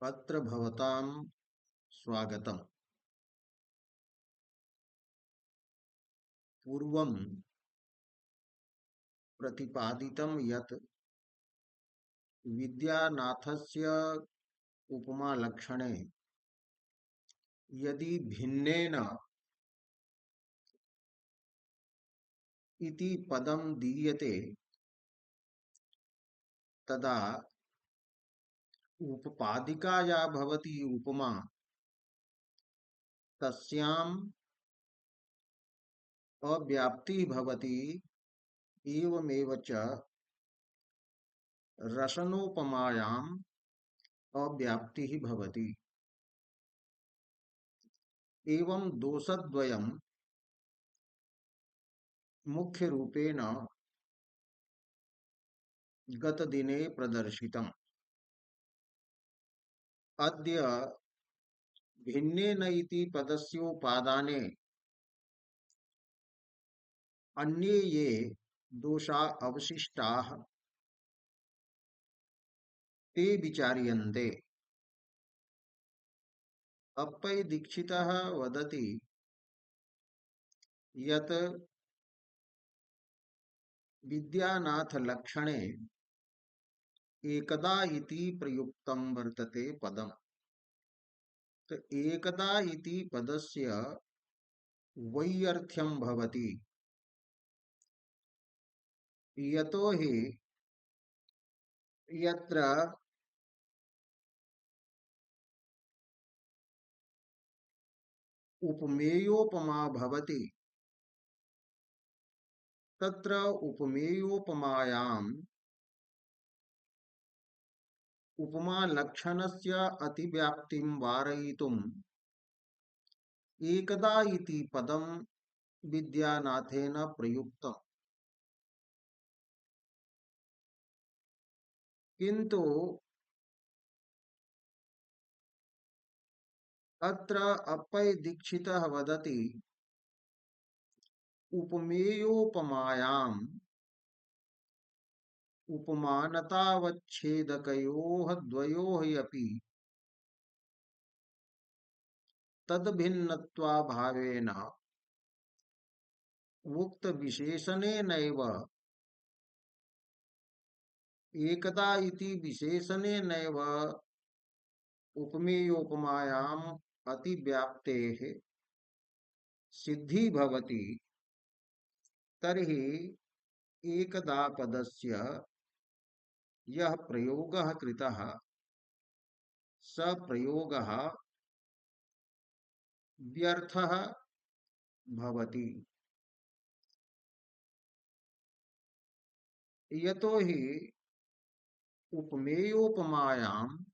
अत्र भवतां स्वागतम्। पूर्वं प्रतिपादितं यत् विद्यानाथस्य उपमालक्षणे यदि भिन्नेन इति पदं दीयते तदा उपपादिका या भवति उपमा तस्याम् अव्याप्तिः भवति। एवमेव च रसनोपमायाम् अव्याप्तिः भवति। एवं दोषद्वयं मुख्यरूपेण गतदिने प्रदर्शितम्। अद्य भिन्नेन इति पदस्योपादाने अन्ये ये दोषा अवशिष्टाः ते विचार्यन्ते। अप्पै दीक्षितः वदति यत् विद्यानाथलक्षणे एकदा इति प्रयुक्तं वर्तते पदम्। तो एकदा इति पदस्य वैयर्थ्यं भवति। यतो हि यत्र उपमेयोपमा भवति तत्र उपमेयोपमायाम् उपमालक्षणस्य अतिव्याप्तिं वारयितुम् एकदा इति पदं विद्यानाथेन प्रयुक्तम्। किन्तु अत्र अप्पै दीक्षितः वदति उपमेयोपमायाम् उपमानतावच्छेदकयोः द्वयोः अपि तद्भिन्नत्वाभावेन उक्तविशेषणेनैव एकदा इति विशेषणेनैव उपमेयोपमायाम् अतिव्याप्तेः सिद्धि भवति। तर्हि एकदा पदस्य यः प्रयोगः कृतः स प्रयोगः व्यर्थः भवति। यतो हि उपमेयोपमायाम्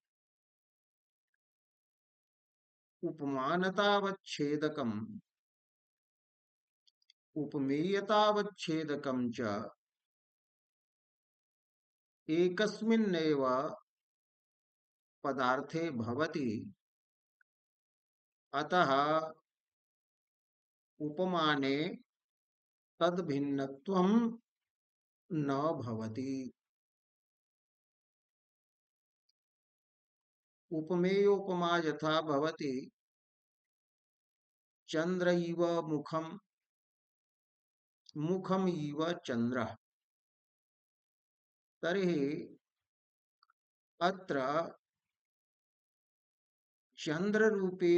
उपमानतावच्छेदकम् उपमेयतावच्छेदकं च एकस्मिन्नेव पदार्थे भवति। अतः उपमाने तद्भिन्नत्वं न भवति। उपमेयोपमा यथा भवति चंद्र इव मुखम मुखम इव चंद्र। तर्हि अत्र चंद्र रूपे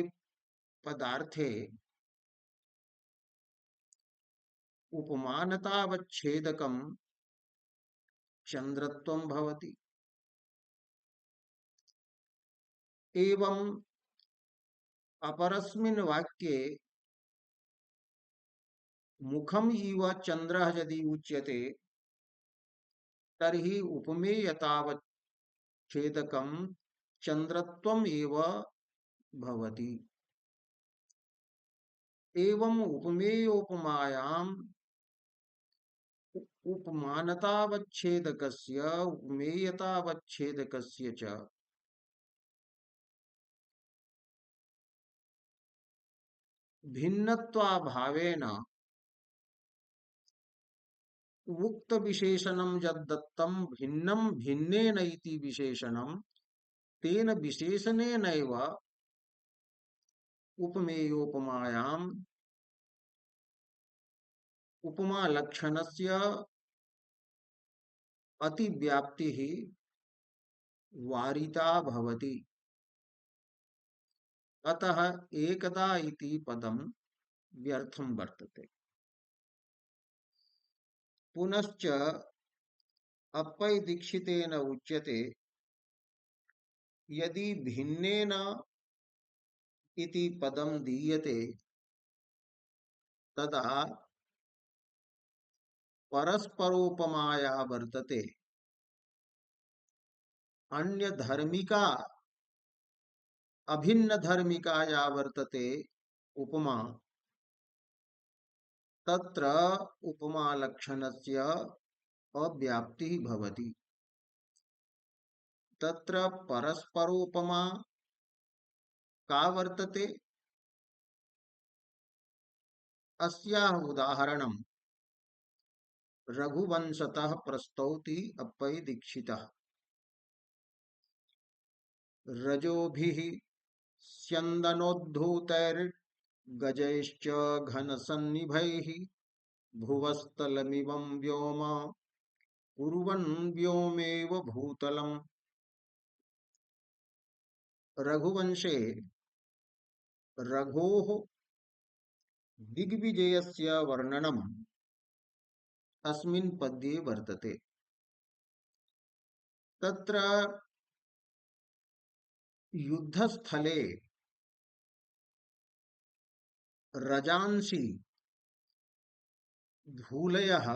पदार्थे उपमानतावच्छेदकं चंद्रत्वं भवति। एवं अपरस्मिन् वाक्ये मुखम इव चंद्रः यदि उच्यते तर्हि उपमेयतावच्छेदकं चंद्रत्वम् एव भवति। एवं उपमेयोपमायाम् उपमानतावच्छेदकस्य उपमेयतावच्छेदकस्य च भिन्नत्वाभावेन उक्त विशेषणं यद्दत्तं भिन्नं भिन्नेन इति विशेषणं तेन विशेषणेनैव उपमेयोपमायाम् उपमालक्षणस्य अतिव्याप्तिः वारिता भवति। अतः एकदा इति पदं व्यर्थं वर्तते। पुनश्च अपैदीक्षितेन उच्यते यदि भिन्नेन इति पदं दीयते तदा परस्परोपमाया वर्तते। अन्य धर्मिका अभिन्न धर्मिका या वर्तते उपमा, तत्र उपमा लक्षणस्य अव्याप्तिः भवति। तत्र परस्परोपमा का वर्तते? अस्याः उदाहरणं रघुवंशतः प्रस्तौति अपैदीक्षितः। रजोभिः स्यन्दनोद्धूतैर्गजैश्च घनसन्निभैः भुवस्तलमिवं व्योम कुर्वन् व्योमेव भूतलम्। रघुवंशे रघोः दिग्विजयस्य वर्णनम् अस्मिन् पद्ये वर्तते। तत्र युद्धस्थले रजांसि धूलयः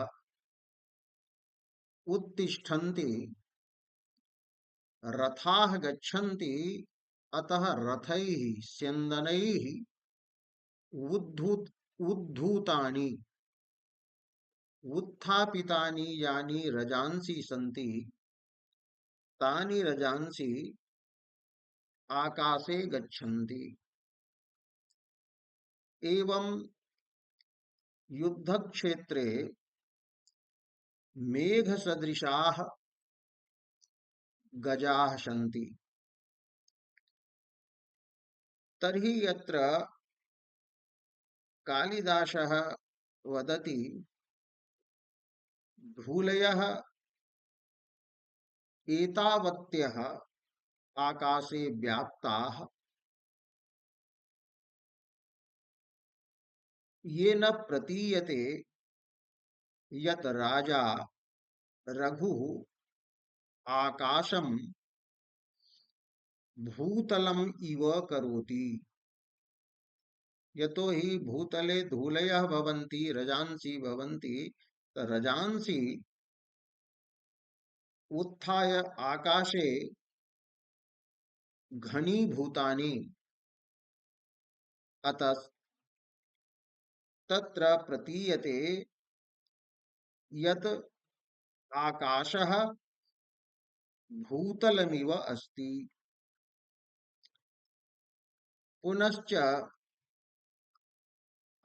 उत्तिष्ठन्ति, रथाः गच्छन्ति, अतः रथैः स्यन्दनैः उद्धूतानि उत्थापितानि यानि रजांसि सन्ति तानि रजांसि आकाशे गच्छन्ति। एवं युद्धक्षेत्रे मेघसदृशाः गजाः सन्ति। तर्हि यत्र कालिदासः वदति धूलयः एतावत्यः आकाशे व्याप्ताः, ये न प्रतीयते यत् राजा रघुः आकाशं भूतलम् इव करोति। यतो हि भूतले धूलयः भवन्ति, रजांसि भवन्ति, रजांसि उत्थाय आकाशे घनीभूतानि, अतः तत्र प्रतीयते यत् आकाशः भूतलमिव अस्ति। पुनश्च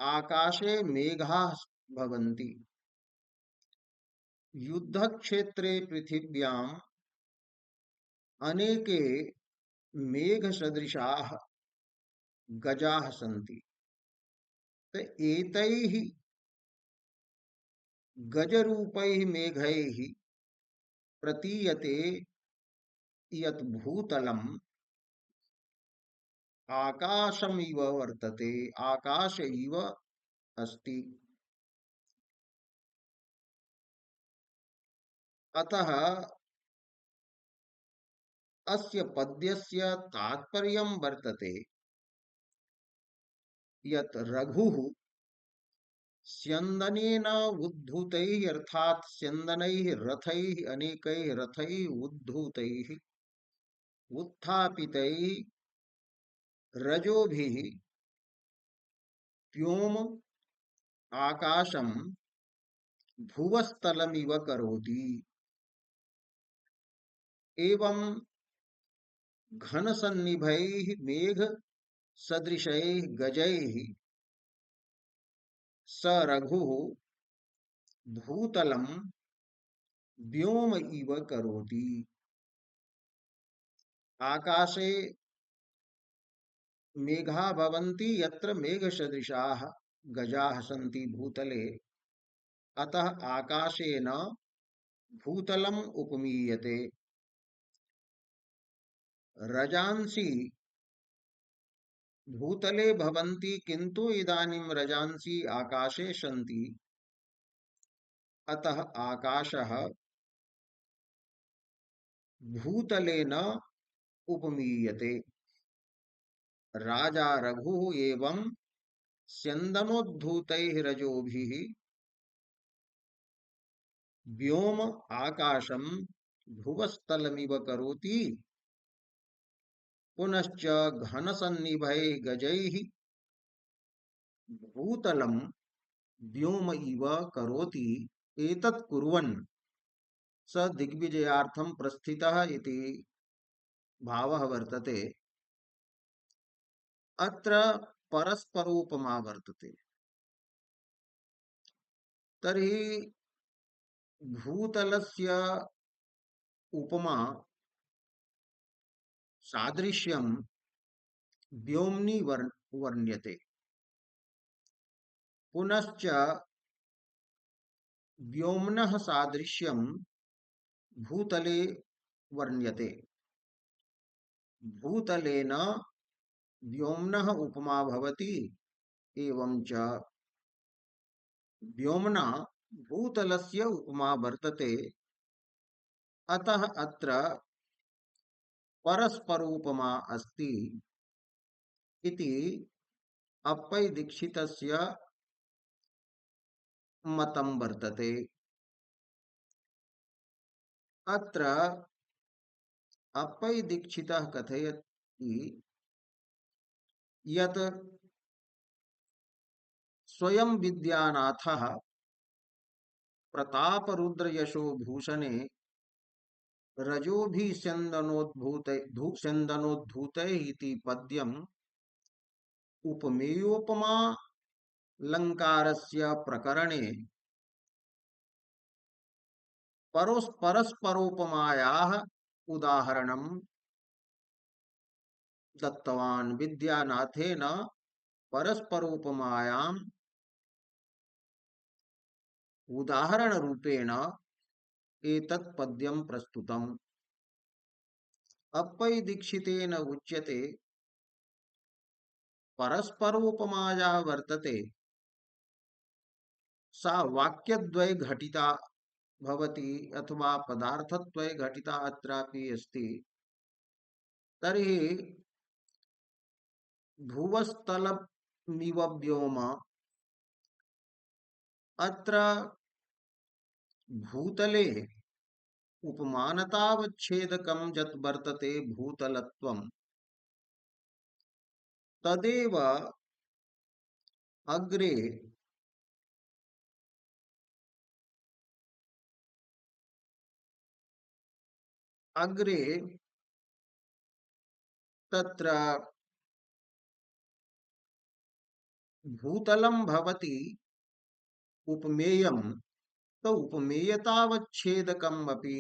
आकाशे मेघाः भवन्ति। युद्धक्षेत्रे पृथिव्याम् अनेके मेघसदृशाः गजाः सन्ति। तो एतैः गजरूपैः मेघैः प्रतीयते यत् भूतलम् आकाशमिव वर्तते, आकाश इव अस्ति। अतः अस्य पद्यस्य तात्पर्यं वर्तते यत् रघुः स्यन्दनेन उद्धूतैः, अर्थात् स्यन्दनैः रथैः, अनेकैः रथैः उद्धूतैः उत्थापितैः रजोभिः व्योम आकाशं भुवस्तलमिव करोति। एवं घनसन्निभैः मेघ सदृशैः गजैः स रघुः भूतलं व्योम इव करोति। आकाशे मेघा भवन्ति यत्र मेघसदृशाः गजाः सन्ति भूतले अतः आकाशेन भूतलम् उपमीयते। रजांसि भूतले भवन्ति किन्तु इदानीं रजांसि आकाशे सन्ति अतः आकाशः भूतलेन उपमीयते। राजा रघुः एवं स्यन्दनोद्धूतैः रजोभिः व्योम आकाशं भुवस्तलमिव करोति पुनश्च घनसन्निभैः गजैः भूतलं व्योम इव करोति। एतत् कुर्वन् स दिग्विजयार्थं प्रस्थितः इति भावः वर्तते। अत्र परस्परोपमा वर्तते। तर्हि भूतलस्य उपमा सादृश्यं व्योम्नि वर्ण्यते। पुनश्च व्योम्नः सादृश्यं भूतले वर्ण्यते। भूतलेन व्योम्नः उपमा भवति एवं च व्योम्ना भूतलस्य उपमा वर्तते। अतः अत्र परस्परोपमा अस्ति इति अप्पै दीक्षितस्य मतं वर्तते। अत्र अप्पै दीक्षितः कथयति यत् स्वयं विद्यानाथः प्रतापरुद्रयशो भूषणे रजोभिस्यन्दनोद्धूतैः इति पद्यम् उपमेयोपमालङ्कारस्य प्रकरणे परस्परोपमायाः उदाहरणं दत्तवान्। विद्यानाथेन परस्परोपमायाम् उदाहरणरूपेण एतत् पद्यं प्रस्तुतम्। अप्पै दीक्षितेन उच्यते परस्परोपमाया वर्तते सा वाक्यद्वये घटिता भवति अथवा पदार्थद्वये घटिता अत्रापि अस्ति। तर्हि भुवस्तलमिव व्योम अत्र भूतले उपमानतावच्छेदकं यत् वर्तते भूतलत्वं तदेव अग्रे अग्रे तत्र भूतलं भवति उपमेयं तो उपमेयतावच्छेदकम् अपि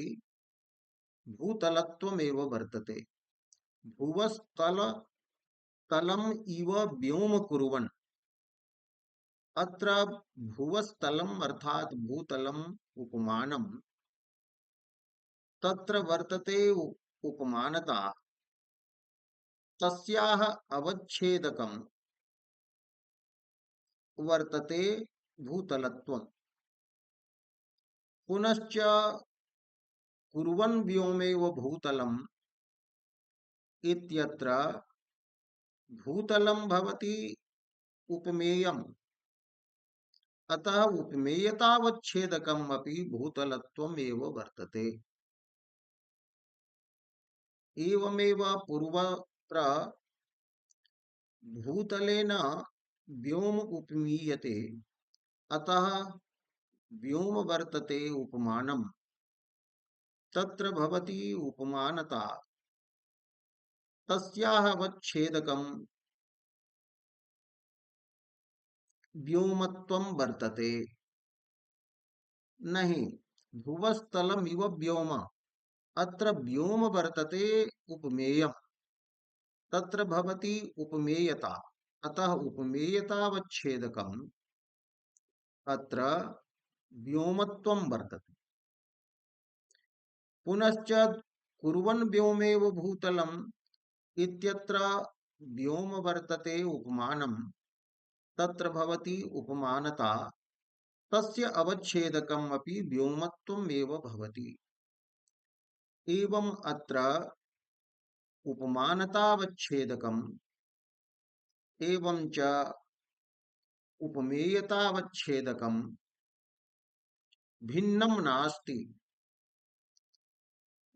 भूतलत्वमेव वर्तते। भुवस्तल तलम् इव व्योम कुर्वन् अत्र भुवस्तलम् अर्थात भूतलम् उपमानम् तत्र वर्तते उपमानता तस्याः अवच्छेदकम् वर्तते भूतलत्वम्। पुनश्च कुर्वन् व्योमेव भूतलम् इत्यत्र भूतलं भवति उपमेयम् अतः उपमेयतावच्छेदकम् अपि भूतलत्वम् एव वर्तते। एवमेव पूर्वत्र भूतलेन व्योम उपमीयते अतः व्योम वर्तते उपमानम् तत्र भवति उपमानता तस्याः अवच्छेदकं व्योमत्वं वर्तते। नहीं भुवस्तलमिव व्योम अत्र व्योम वर्तते उपमेयम्, तत्र भवति उपमेयता, अतः उपमेयतावच्छेदकम् अत्र व्योमत्वं वर्तते। पुनश्च कुर्वन् व्योमेव भूतलम् इत्यत्र व्योम वर्तते उपमानम्, तत्र भवति उपमानता, तस्य अवच्छेदकम् अपि व्योमत्वम् एव भवति। एवम् अत्र उपमानतावच्छेदकम् एवं च उपमेयतावच्छेदकम् भिन्नं नास्ति।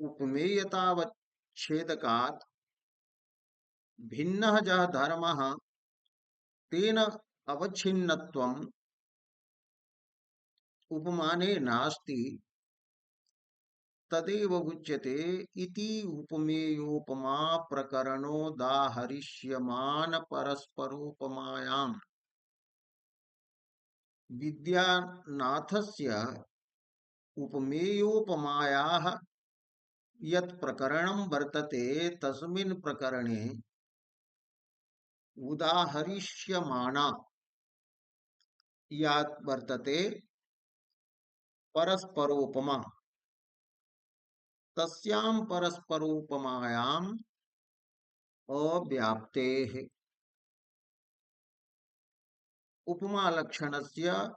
उपमेयतावच्छेदकात् भिन्नः यः धर्मः तेन अवच्छिन्नत्वम् उपमाने नास्ति, तदेव उच्यते इति उपमेयोपमा प्रकरणोदाहरिष्यमान परस्परोपमायाम्। विद्यानाथस्य उपमेयोपमायाः यत् प्रकरणं वर्तते तस्मिन् प्रकरणे उदाहरिष्यमाना या वर्तते परस्परोपमा, तस्यां परस्परोपमायाम् अव्याप्तेः उपमालक्षणस्य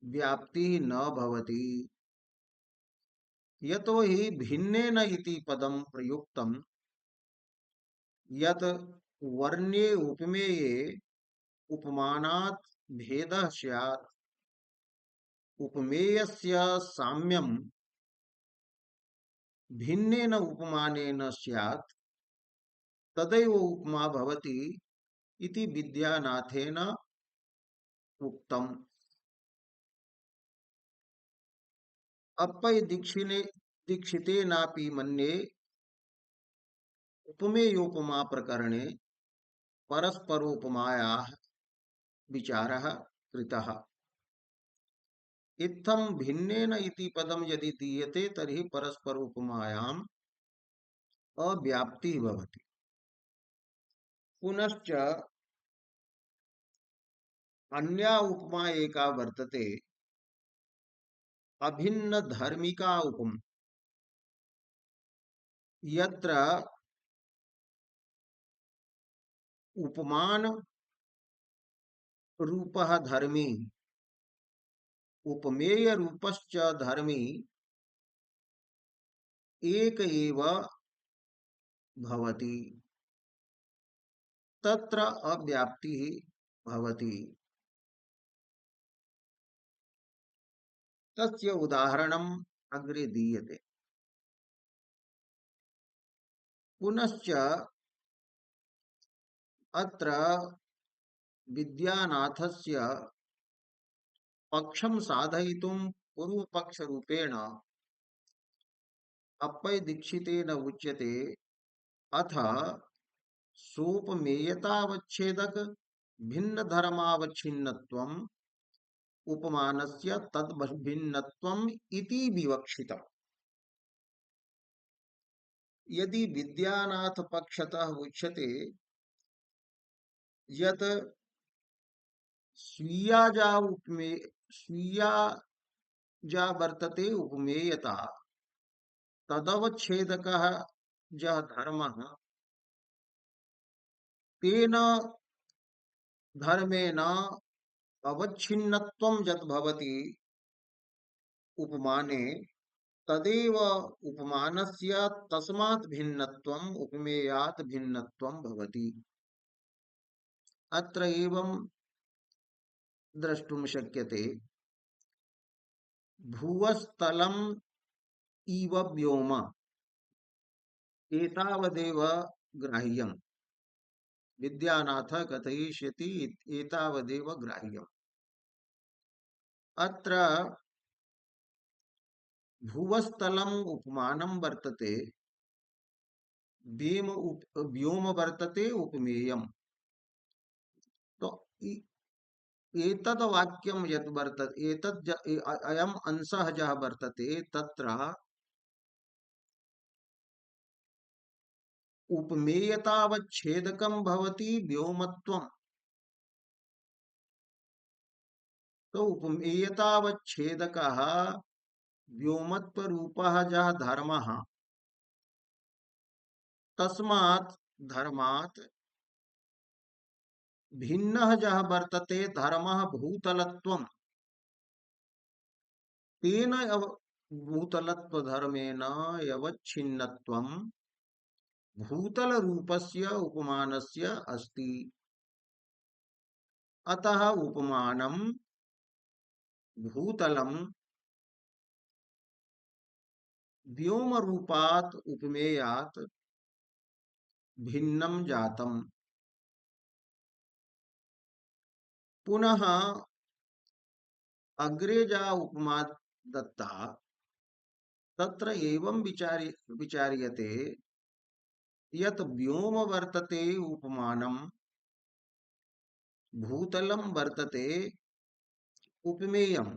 व्याप्तिः न भवति। यतो हि भिन्नेन इति पदं प्रयुक्तं, यत् वर्ण्ये उपमेये उपमानात् भेदः स्यात्, उपमेयस्य साम्यं भिन्नेन उपमानेन स्यात्, तदैव उपमा भवति इति विद्यानाथेन उक्तम्। अप्पय दीक्षितेनापि मन्ये उपमेयोपमा प्रकरणे परस्परोपमायाः विचारः कृतः। इत्थं भिन्नेन इति पदं यदि दीयते तर्हि परस्परोपमायाम् अव्याप्तिः भवति। पुनश्च अन्या उपमा एका वर्तते अभिन्न धर्मिका उपमा, यत्र उपमान रूपः धर्मी उपमेय रूपश्च धर्मी एक एव भवति, तत्र अव्याप्तिः भवति। तस्य उदाहरणम् अग्रे दीयते। पुनश्च अत्र विद्यानाथस्य पक्षं साधयितुं पूर्वपक्षरूपेण अप्पय दीक्षितेन उच्यते, अथ सोपमेयतावच्छेदक भिन्न धर्मावच्छिन्नत्वम् उपमानस्य तद्भिन्नत्वम् इति विवक्षितम्। यदि विद्यानाथ पक्षतः उच्यते यत् स्वीया जा वर्तते उपमेयता, तदवच्छेदकः यः धर्मः तेन धर्मेण अवच्छिन्नत्वं यत् भवति उपमाने, तदेव उपमानस्य तस्मात् भिन्नत्वम् उपमेयात् भिन्नत्वं भवति। अत्र एवं द्रष्टुं शक्यते, भुवस्तलम् इव व्योम एतावदेव ग्राह्यम्। विद्यानाथ कथयिष्यति एतावदेव ग्राह्यम्। अत्र भुवस्तलम् उपमानं वर्तते, व्योम वर्तते उपमेयम्। तो एतद् वाक्यं यत् वर्तते, अयम् अंशः यः वर्तते, तत्र उपमेयतावच्छेदकं भवति व्योमत्वम्। तो उपमेयतावच्छेदकः व्योमत्वरूपः यः धर्मः, तस्मात् धर्मात् भिन्नः यः वर्तते धर्मः भूतलत्वम्, तेन भूतलत्वधर्मेण यवच्छिन्नत्वम् भूतलरूपस्य उपमानस्य अस्ति। अतः उपमानं भूतलं व्योमरूपात् उपमेयात् भिन्नं जातम्। पुनः अग्रे या उपमा दत्ता तत्र एवं विचार्यते यत् व्योम वर्तते उपमानं, भूतलं वर्तते उपमेयम्।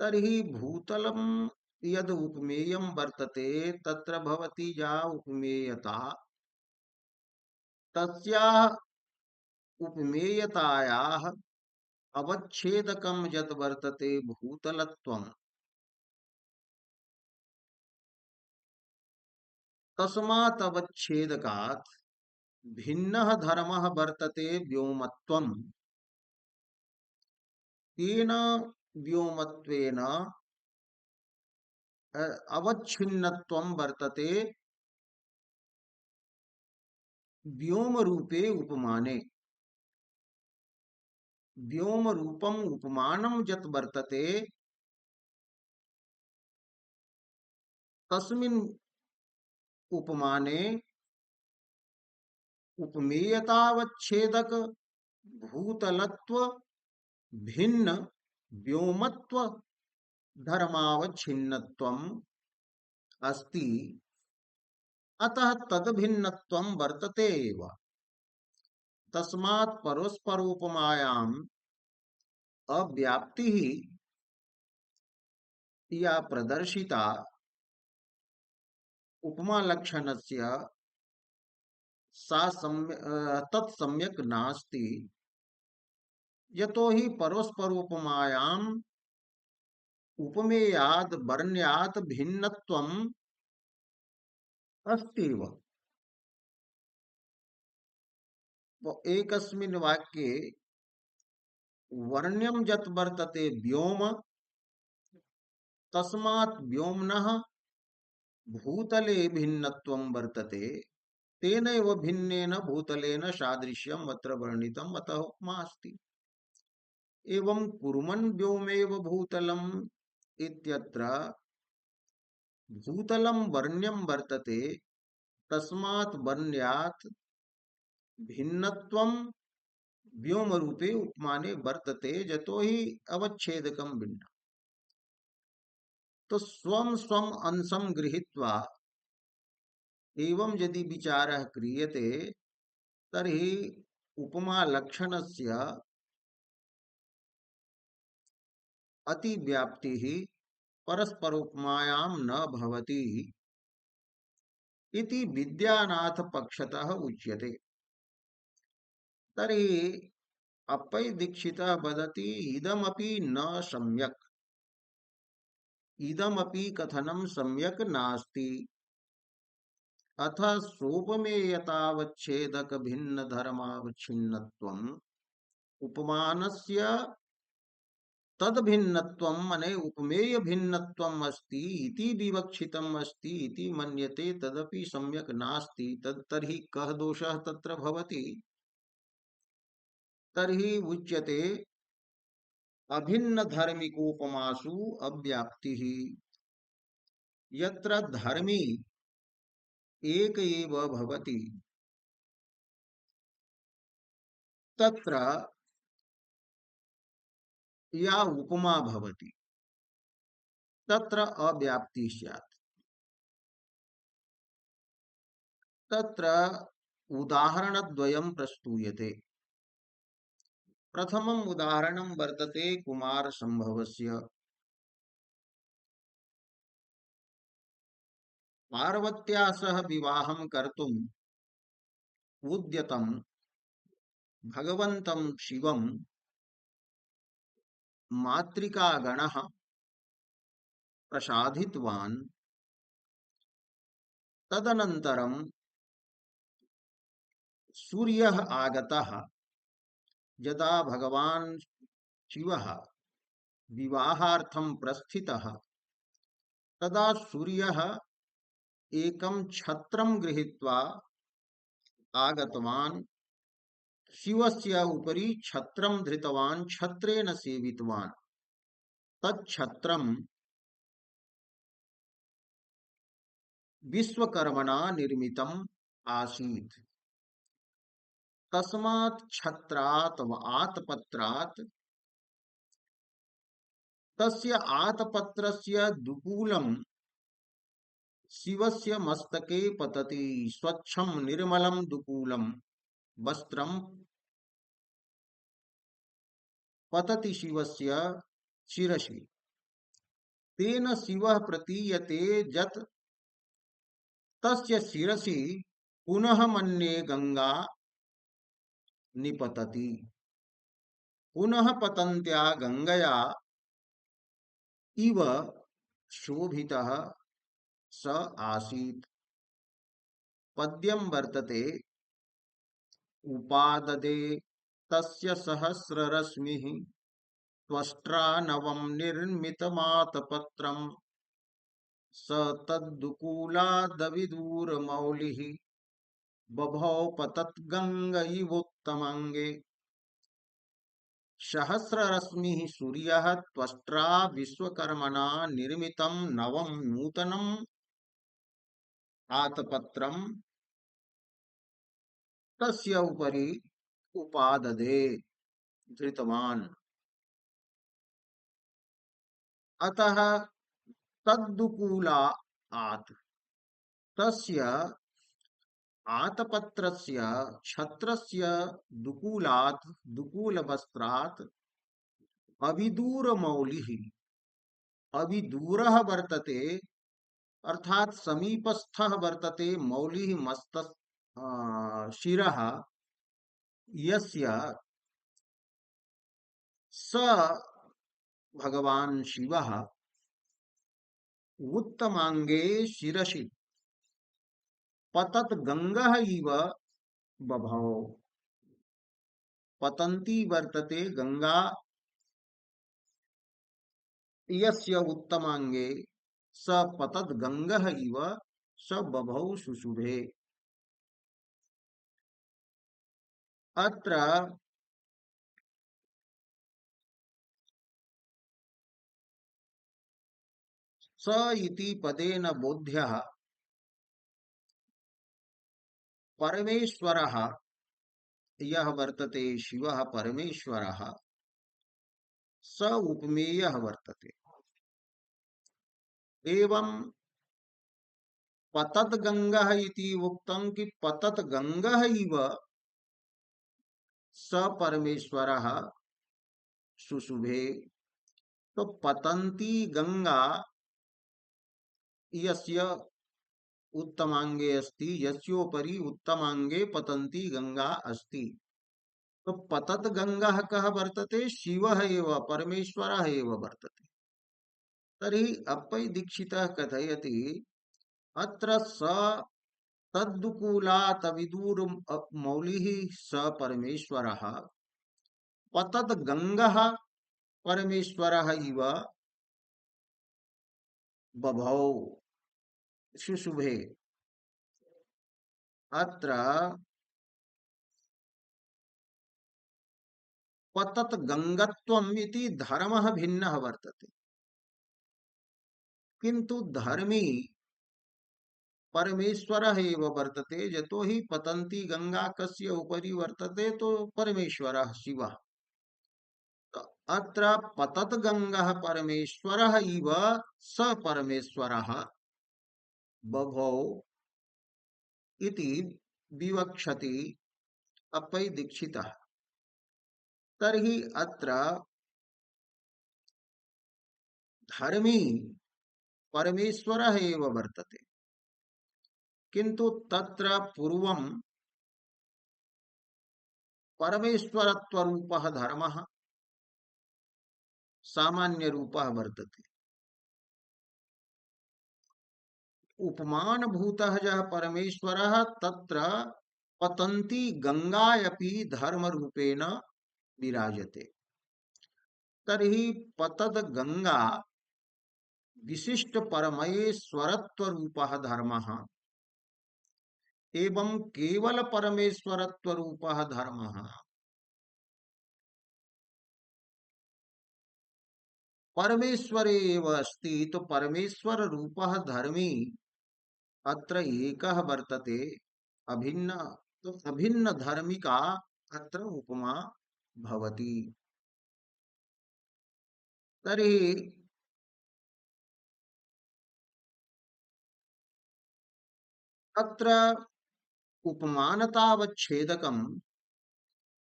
तर्हि भूतलं यद् उपमेयं वर्तते तत्र भवति या उपमेयता, तस्याः उपमेयतायाः अवच्छेदकं यद् वर्तते भूतलत्वं, तस्मात् अवच्छेदकात् भिन्नः धर्मः वर्तते व्योमत्वम्। तेन व्योमत्वेन अवच्छिन्नत्वं वर्तते व्योम रूपे उपमाने। व्योम रूपम उपमानम यत् वर्तते तस्मिन् उपमाने उपमेयतावच्छेदक भूतलत्व भिन्न व्योमत्व धर्मावच्छिन्नत्वम् अस्ति। अतः तद्भिन्नत्वं वर्तते एव। तस्मात् परस्परोपमायाम् अव्याप्तिः या प्रदर्शिता उपमा लक्षणस्य सा तत्सम्यक् नास्ति। यतो हि परस्परोपमायाम् उपमेयाद् वर्ण्यात् भिन्नत्वम् अस्त्येव। एकस्मिन् वाक्ये वर्ण्यं यत् वर्तते व्योम, तस्मात् व्योम्नः भूतले भिन्नत्वं वर्तते। तेनैव भिन्नेन भूतलेन सादृश्यम् अत्र वर्णितम्, अतः उपमा अस्ति। एवं कुर्मन् व्योमेव भूतलम् इत्यत्र भूतलं वर्ण्यं वर्तते, तस्मात् वर्ण्यात् भिन्नत्वं व्योम रूपे उपमाने वर्तते, यतो हि अवच्छेदकं भिन्न। तो स्वं स्वं अंशं गृहीत्वा एवं यदि विचारः क्रियते तर्हि उपमा लक्षणस्य अतिव्याप्तिः परस्परोपमायां न भवति इति विद्यानाथ पक्षतः उच्यते। तर्हि अप्पै दीक्षितः वदति इदमपि न सम्यक्, इदमपि कथनं सम्यक् नास्ति। अथ सोपमेयतावच्छेदक भिन्न धर्मावच्छिन्नत्वम् उपमानस्य तद भिन्नत्वम् मने उपमेय भिन्नत्वम् अस्ति इति विवक्षितम् अस्ति इति मन्यते, तदपि सम्यक् नास्ति। तर्हि कः दोषः तत्र भवति? तर्हि उच्यते अभिन्न धर्मिकोपमासु अव्याप्तिः। यत्र धर्मी एक एव भवति तत्र या उपमा भवति तत्र अव्याप्ति स्यात्। तत्र उदाहरणद्वयं प्रस्तूयते। प्रथमम् उदाहरणं वर्तते कुमार, पार्वत्या सह विवाहं कर्तुम् उद्यतं भगवन्तं शिवं मातृकागणः प्रसादितवान्। तदनन्तरं सूर्यः आगतः। यदा भगवान् शिवः विवाहार्थं प्रस्थितः तदा सूर्यः एकं छत्रं गृहीत्वा आगतवान्। शिवस्य उपरि छत्रं धृतवान्, छत्रेण सेवितवान्। तच्छत्रं विश्वकर्मणा निर्मितम् आसीत्। तस्मात् छत्रात् व आतपत्रात् तस्य आतपत्रस्य दुकूलं शिवस्य मस्तके पतति। स्वच्छं निर्मलं दुकूलं वस्त्रं पतति शिवस्य शिरसि। तेन शिवः प्रतीयते यत् तस्य शिरसि पुनः मन्ये गंगा निपतति। पुनः पतन्त्या गंगया इव शोभितः स आसीत्। पद्यं वर्तते उपाददे तस्य सहस्ररश्मिः त्वष्ट्रा नवं निर्मितमातपत्रम् स तद्दुकूलादविदूरमौलिः बभौ पतद्गङ्गैवोत्तमाङ्गे। सहस्ररश्मिः सूर्यः त्वष्ट्रा विश्वकर्मणा निर्मितं नवं नूतनम् आतपत्रं तस्य उपरि उपाददे धृतवान्। अतः तद्दुकूलात् तस्य आतपत्रस्य छत्रस्य दुकूलात् दुकूलवस्त्रात् अविदूरमौलिः अविदूरः वर्तते अर्थात समीपस्थः वर्तते। मौलिः मस्तक शिरः यस्य स भगवान् शिवः उत्तमांगे शिरसि पतत गंगः इव बभौ। पतन्ती वर्तते गंगा यस्य उत्तमांगे स पतत गंगः इव स बभौ शुशुभे। अत्र स इति पदेन बोध्यः परमेश्वरः यः वर्तते शिवः परमेश्वरः स उपमेयः वर्तते। एवं पतत गंगः इति उक्तं कि पतत गंगः इव स परमेश्वरः शुशुभे। तो पतंती गंगा यस्य उत्तमांगे अस्ति, यस्योपरि उत्तमांगे पतंती गंगा अस्ति। तो पतत गंगा कः वर्तते? शिवः एव परमेश्वरः एव वर्तते। तर्हि अप्पै दीक्षितः कथयति अत्र स तद्दुकूलात् अविदूर मौलिः स परमेश्वरः पतत गंगः परमेश्वरः इव बभौ शुशुभे। अत्र पतत गंगत्वम् इति धर्मः भिन्नः वर्तते। किंतु धर्मी परमेश्वरः एव वर्तते। यतो हि पतन्ती गंगा कस्य उपरि वर्तते? तो परमेश्वरः शिवः। तो अत्र पतत गंगः परमेश्वरः इव स परमेश्वरः बभौ इति विवक्षति अप्पै दीक्षितः। तर्हि अत्र धर्मी परमेश्वरः एव वर्तते। किंतु तत्र पूर्वं परमेश्वरत्वरूपः धर्मः सामान्यरूपः वर्तते। उपमानभूतः यः परमेश्वरः तत्र पतन्ती गङ्गायपि धर्मरूपेण विराजते। तर्हि पतद् गङ्गा विशिष्ट परमेश्वरत्वरूपः धर्मः एवं केवल परमेश्वरत्वरूपः धर्मः परमेश्वरे एव अस्ति। तो परमेश्वर रूपः धर्मी अत्र एकः वर्तते, अभिन्न। तो अभिन्न धर्मिका अत्र उपमा भवति। तर्हि अत्र उपमानतावच्छेदकं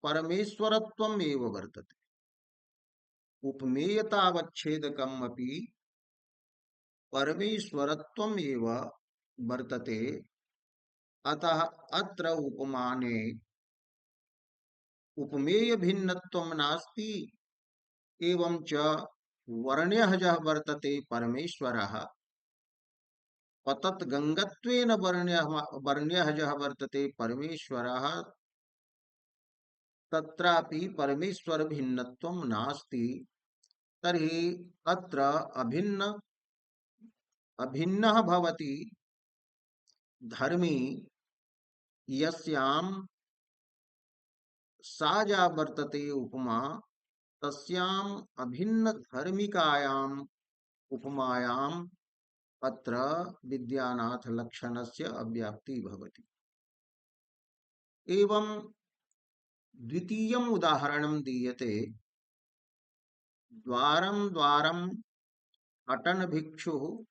परमेश्वरत्वम् एव वर्तते, उपमेयतावच्छेदकम् अपि परमेश्वरत्वम् एव वर्तते। अतः अत्र उपमाने उपमेय भिन्नत्वं नास्ति। एवं च वर्ण्यः यः वर्तते परमेश्वरः, पतत् गङ्गत्वेन वर्ण्यः यः वर्तते परमेश्वरः, तत्रापि परमेश्वर भिन्नत्वं नास्ति। तर्हि अत्र अभिन्न अभिन्नः भवति धर्मी यस्यां सा या वर्तते उपमा, तस्याम् अभिन्न धर्मिकायाम् उपमायाम् अत्र विद्यानाथ लक्षणस्य अव्याप्ति भवति। एवं द्वितीयम् उदाहरणं दीयते। द्वारं द्वारम् अटन भिक्षुः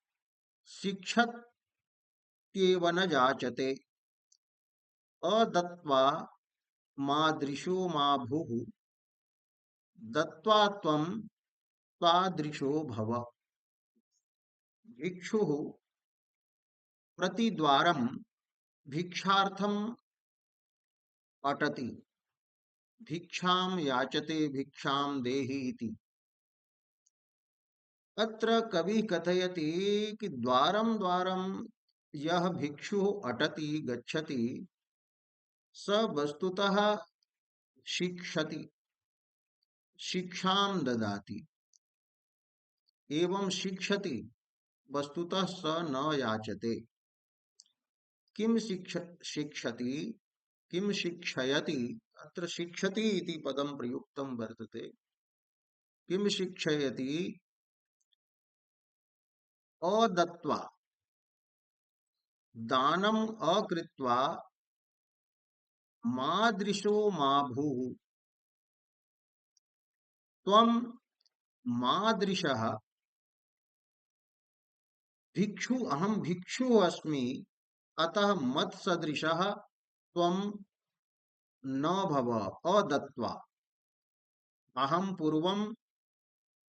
शिक्षत्येव न जाचते, अदत्वा मादृशो मा भुः, दत्वा त्वं तादृशो भव। भिक्षुः प्रतिद्वारं भिक्षार्थम् अटति, भिक्षां याचते, भिक्षां देहि इति। अत्र कवि कथयति कि द्वारं द्वारं यह भिक्षुः अटति गच्छति, स वस्तुतः शिक्षति, शिक्षां ददाति। एवं शिक्षति वस्तुतः स न याचते। किम शिक्षति, किम शिक्षयति। अत्र शिक्षति इति पदं प्रयुक्तं वर्तते। किम शिक्षयति, अदत्वा, दानम् अकृत्वा, मादृशो मा भूः, त्वं मादृशः। भिक्षु अहम भिक्षु अस्मि, अतः मत्सदृशः त्वं न भव। अदत्वा, अहम पूर्वं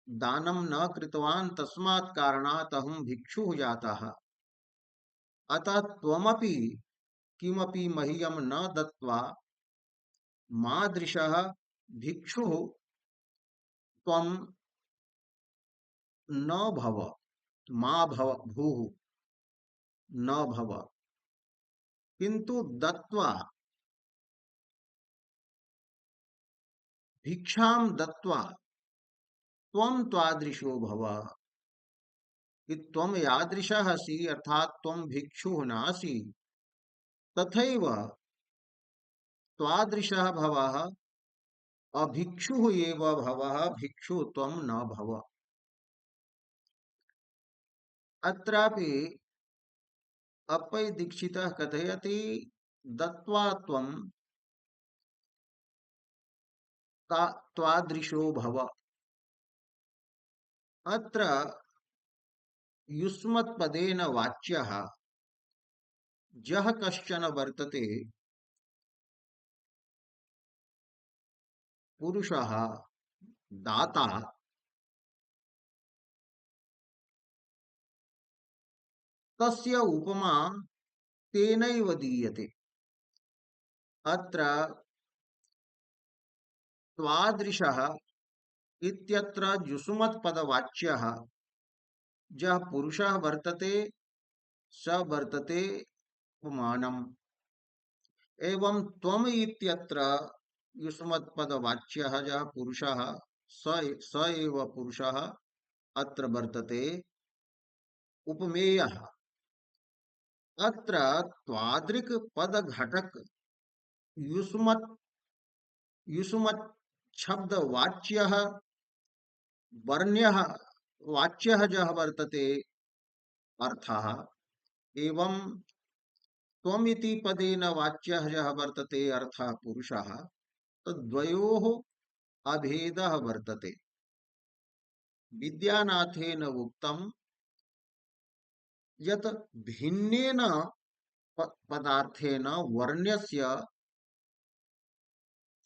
दानं न कृतवान्, तस्मात् कारणात् अहं भिक्षुः जातः। अतः त्वमपि किमपि मह्यं न दत्वा मादृशः भिक्षुः त्वं न भव, मा भव, भूः न भव। किंतु दत्वा, भिक्षां दत्वा त्वं तादृशो भव। कि त्वं यादृशः असि, अर्थात त्वं भिक्षुः नासि, तथैव त्वादृशः भवः अभिक्षुः एव भवः, भिक्षु त्वं न भव। अत्रापि अप्पै दीक्षितः कथयति, दत्वा त्वं त्वादृशो भव। अत्र युष्मत्पदेन वाच्यः यः कश्चन वर्तते पुरुषः, दाता, तस्य उपमा तेनैव दीयते। अत्र त्वादृशः इत्यत्र जुषुमत्पदवाच्यः यः पुरुषः वर्तते स वर्तते उपमानम्। एवं त्वम् इत्यत्र युष्मत्पदवाच्यः यः पुरुषः स एव पुरुषः अत्र वर्तते उपमेयः। अत्र त्वादृक् पदघटक युष्मत् युष्मत् शब्द वाच्यः वर्ण्यः वाच्यः यः वर्तते अर्थः, एवं त्वमिति पदेन वाच्यः यः वर्तते अर्थः पुरुषः, तद्वयोः अभेदः वर्तते। विद्यानाथेन उक्तं यत् भिन्नेन पदार्थेन वर्ण्यस्य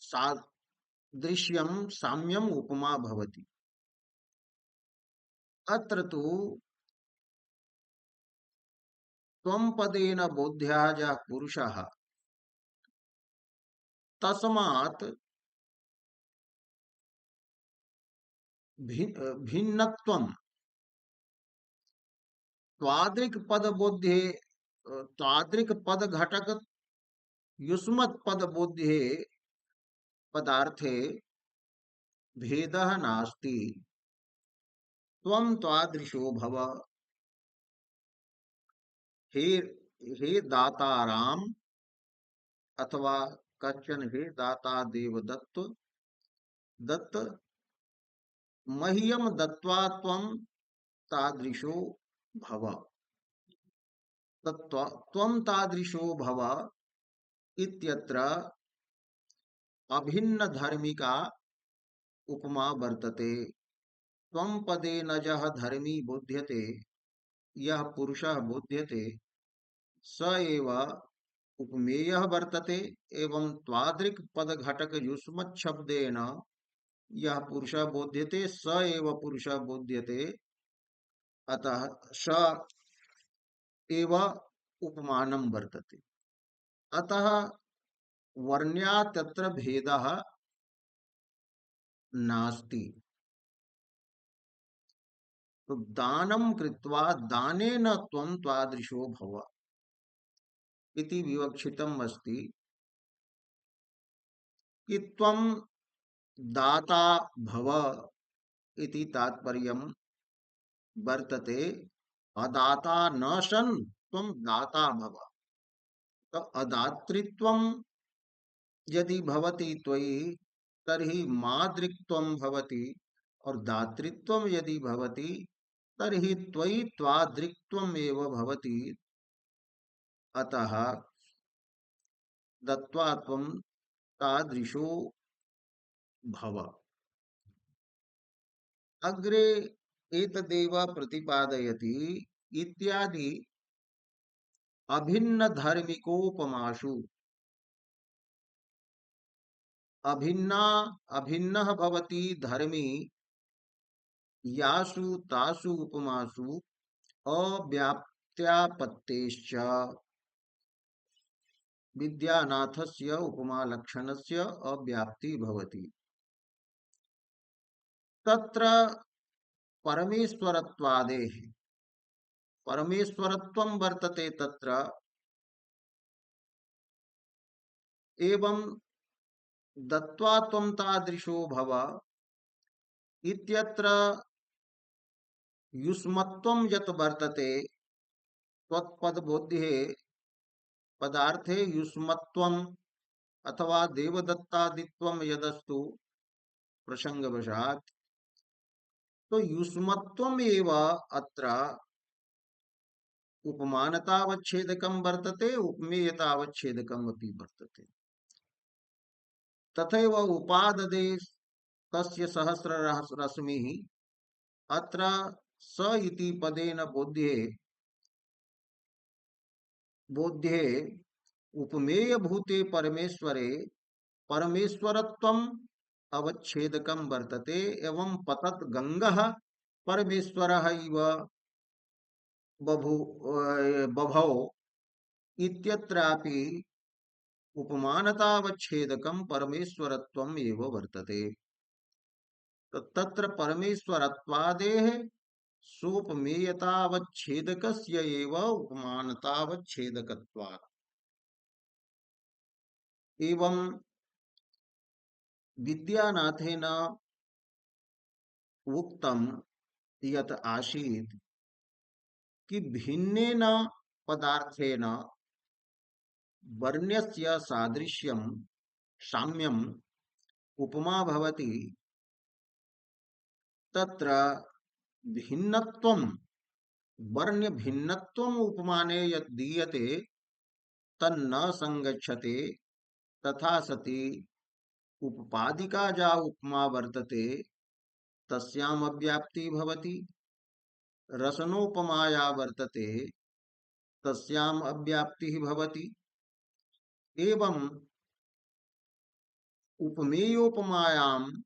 सादृश्यं साम्यम् उपमा भवति। अत्र तु त्वं पदेन बोध्यः यः पुरुषः, तस्मात् भिन्नत्वं त्वादृक् पद बोध्ये त्वादृक् पद घटक युष्मत् पद बोध्ये पदार्थे भेदः नास्ति। त्वं त्वादृशो भव। हे हे दाताराम, अथवा कश्चन हे दाता देवदत्त दत्त, मह्यम दत्त्वा त्वं तादृशो भव। त्वं तादृशो भव इत्यत्र अभिन्न धर्मिका उपमा वर्तते। त्वं पदेन यः धर्मी बोध्यते, यः पुरुषः बोध्यते, स एव उपमेयः वर्तते। एवं त्वादृक् पद घटक युष्मत् शब्देन यः पुरुषः बोध्यते स एव पुरुषः बोध्यते। अतः स एव उपमानं वर्तते। अतः वर्ण्यात् तत्र भेदः नास्ति। तो दानं कृत्वा दानेन त्वं त्वादृशो भव इति विवक्षितम् अस्ति कि त्वं दाता भव इति तात्पर्यं वर्तते। अदाता न सन् त्वं दाता भव। तो अदातृत्वं यदि भवति त्वयि, तर्हि मादृक्त्वं भवति, और दातृत्वं यदि भवति तर्हि त्वयि त्वादृक्त्वम् एव भवति। अतः दत्त्वा त्वं तादृशो भव। अग्रे एतदेव प्रतिपादयति इत्यादि अभिन्न धर्मिकोपमासु। अभिन्ना अभिन्नः भवति धर्मी यासु तासु उपमासु अव्याप्त्यापत्तेश्च। विद्यानाथस्य उपमालक्षणस्य अव्याप्ति भवति। तत्र परमेश्वरत्वादेः परमेश्वरत्वं वर्तते तत्र। एवं दत्त्वा त्वं तादृशो भव इत्यत्र युष्मत्वं यत् वर्तते त्वत्पदबोध्ये पदार्थे युष्मत्वम् अथवा देवदत्तादित्वं यदस्तु प्रसंगवशात्, तो युष्मत्वम् एव अत्र उपमानतावच्छेदकं वर्तते, उपमेयतावच्छेदकम् अपि वर्तते। तथैव उपाददे तस्य सहस्ररश्मिः, अत्र स इति पदेन बोध्ये बोध्ये उपमेय भूते परमेश्वरे परमेश्वरत्वम् अवच्छेदकं वर्तते। एवं पतत् गंगः परमेश्वरः इव बभौ इत्यत्रापि उपमानतावच्छेदकं परमेश्वरत्वम् एव वर्तते। तत्र परमेश्वरत्वादेः सोपमेयतावच्छेदकस्य एव उपमानतावच्छेदकत्वात्। एवं विद्यानाथेन उक्तं यत् आसीत् कि भिन्नेन पदार्थेन वर्ण्यस्य सादृश्यं साम्यम् उपमा भवति। तत्र भिन्नत्वं वर्ण्य भिन्नत्वम् उपमाने यत् दीयते तन्न संगच्छते। तथा सति उपपादिका जा उपमा वर्तते तस्याम अव्याप्ति भवति। रसनोपमाया वर्तते तस्याम अव्याप्तिः भवति। एवं उपमेयोपमायां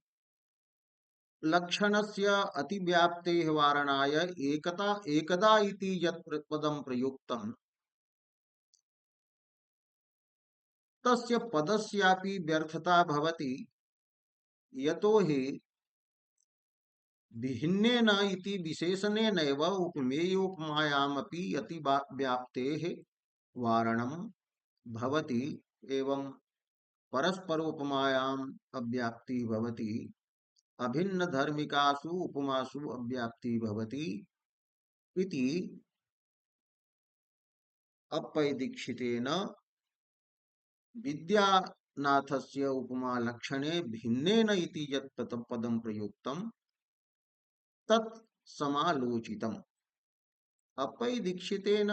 लक्षणस्य अतिव्याप्तेः वारणाय एकदा इति यत् पदं प्रयुक्तं तस्य पदस्यापि व्यर्थता भवति। यतो हि भिन्नेन इति विशेषणेनैव उपमेयोपमायामपि अतिव्याप्तेः वारणं भवति। एवं परस्परोपमायाम् अव्याप्ति भवति। अभिन्न धर्मिकासु उपमासु अव्याप्ति भवति इति अप्पय दीक्षितेन विद्यानाथस्य उपमा लक्षणे भिन्नेन इति यत् पदं प्रयुक्तं तत् समालोचितम्। अप्पय दीक्षितेन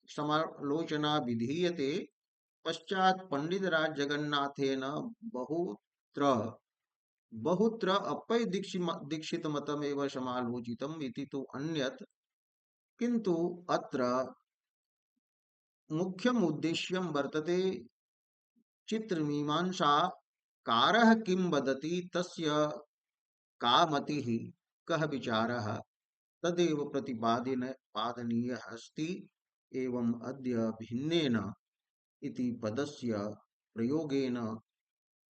समालोचना विधीयते। पश्चात् पंडितराज जगन्नाथेन बहुत्र बहुत्र अप्पय दीक्षित मतमेव समालोचितम् इति तु अन्यत्। किन्तु अत्र मुख्यम् उद्देश्यं वर्तते चित्रमीमांसा कारः किं वदति तस्य का मतिः कः विचारः तदेव पादनीयः अस्ति। एवं अद्य भिन्नेन इति पदस्य प्रयोगेन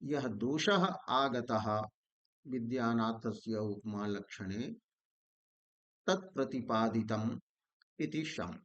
यः दोषः आगतः विद्यानाथस्य उपमा लक्षणे तत् प्रतिपादितम् इति शम्।